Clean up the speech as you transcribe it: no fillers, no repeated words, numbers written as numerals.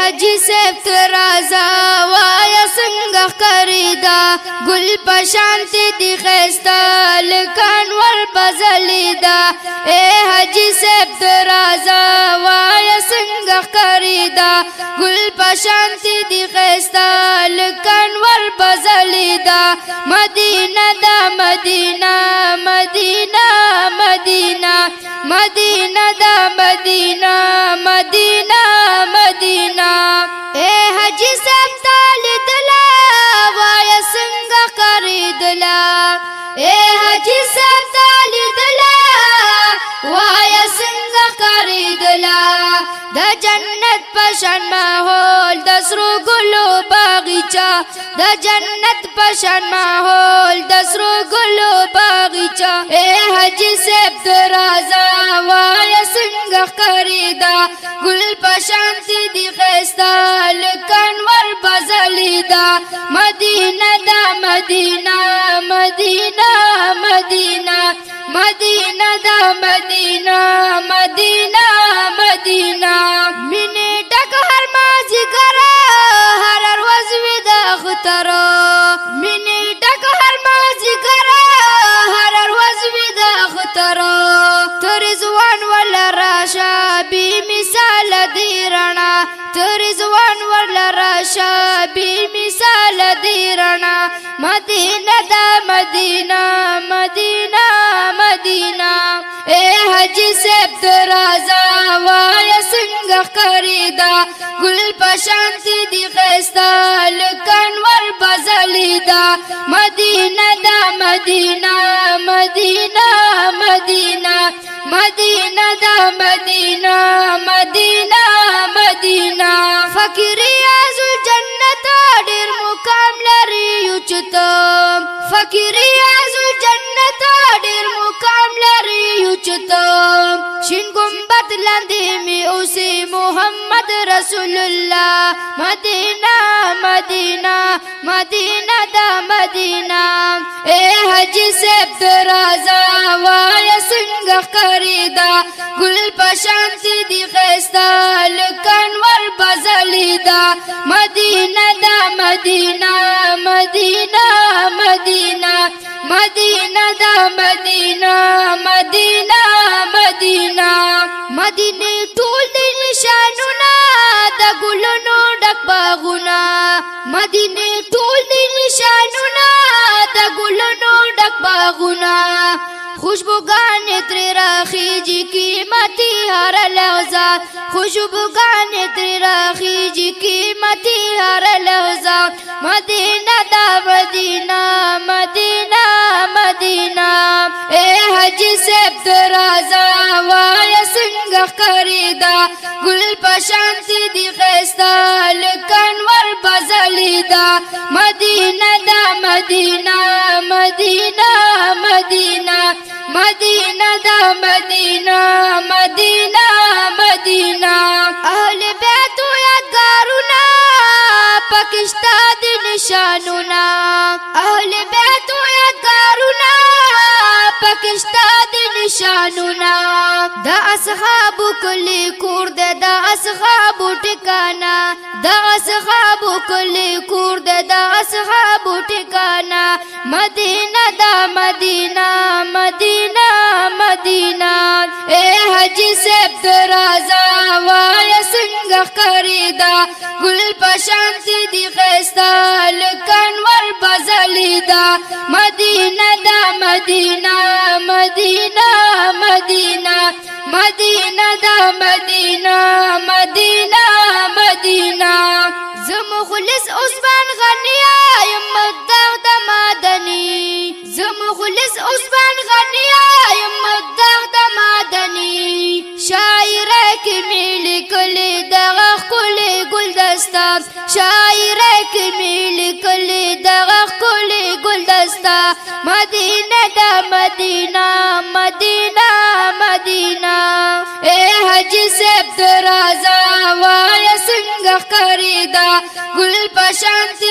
حجی صاحب ترازا وایا څنګه خریدا ګل پشانتی دی خستا لکان ور بزلیدا اے حجی صاحب ترازا وایا څنګه خریدا ګل پشانتی دی خستا لکان ور بزلیدا مدینہ دا مدینہ مدینہ مدینہ مدینہ دا مدینہ مدینہ مدینہ اے حجی صاحب تالی دلا وایا څنګه خریدلا اے حجی صاحب تالی دلا وایا څنګه خریدلا د جنت پشان ماحول د سرو ګلو باغچا د جنت پشان ماحول د سرو ګلو باغچا اے حجی صاحب درازا وایا څنګه خریدا ګل پشانتی دی خستا لکان ور بزلیدا مدینہ دا مدینہ مدینہ مدینہ مدینہ دا مدینہ مدینہ مدینہ منی ډک هر مازیګر هر ورځ وی د اختر منی ډک هر مازیګر هر ورځ وی د اختر تر ځوان ول راشه بی مثال دی رڼا تر ځوان ول راشه بی مثال دی رڼا مدینہ دا مدینہ مدینہ مدینہ اے حجی صاحب درازا وایا څنګه خریدا ګل پشانتی دی خستا لکان ور بزلیدا مدینہ دا مدینہ مدینہ مدینہ مدینہ دا مدینہ مدینہ مدینہ فقیر ازل جنت ډیر مقام لري یوچته فقیر ازل جنت ډیر مقام لري یوچته شین گنبد لاندې می اوسې محمد رسول الله مدینہ مدینہ مدینہ دا مدینہ اے حجی صاحب درازا وایا څنګه خریدا ګل پشانتی دی خستا لکان ور بزلیدا مدینہ دا مدینہ مدینہ مدینہ مدینہ دا مدینہ مدینہ مدینہ مدینه ټول دی نشانونه د ګلونو ډک باغونه مدینه ټول دی نشانونه د ګلونو ډک باغونه خوشبوگان تری راخیجی قیمتی ہر لحظہ خوشبوگان تری راخیجی قیمتی ہر لحظہ مدینہ دا مدینہ مدینہ مدینہ اے حجی صاحب درازا وایا څنګه خریدا ګل پشانتی دی خستا لکان ور بزلیدا مدینہ دا مدینہ مدینہ مدینہ مدینہ دا مدینہ مدینہ مدینہ اہل بیت یادگارونا پاکشتا دی نشانونا اہل بیت یادگارونا پاکشتا دی نشانونا دا اصحاب کلی کور دے دا اصحاب ٹکانا دا اصحاب کلی کور دے دا اصحاب ٹکانا مدینہ دا مدینہ مدینہ مدینہ اے حجی صاحب درازا وایا څنګه خریدا ګل پشانتی دی خستا لکان ور بزلیدا مدینہ دا مدینہ مدینہ مدینہ مدینہ دا مدینہ مدینہ مدینہ زمخلص عثمان غنیا یم مدغ د مدنی زمخلص عثمان غنیا یم مدغ د مدنی شاعر کی میل کلی دغه کلی گلدستا شاعر کی میل کلی دغه کلی گلدستا مدینہ دا مدینہ مدینہ مدینہ اے حجی صاحب درازا وایا څنګه خریدا ګل پشانتی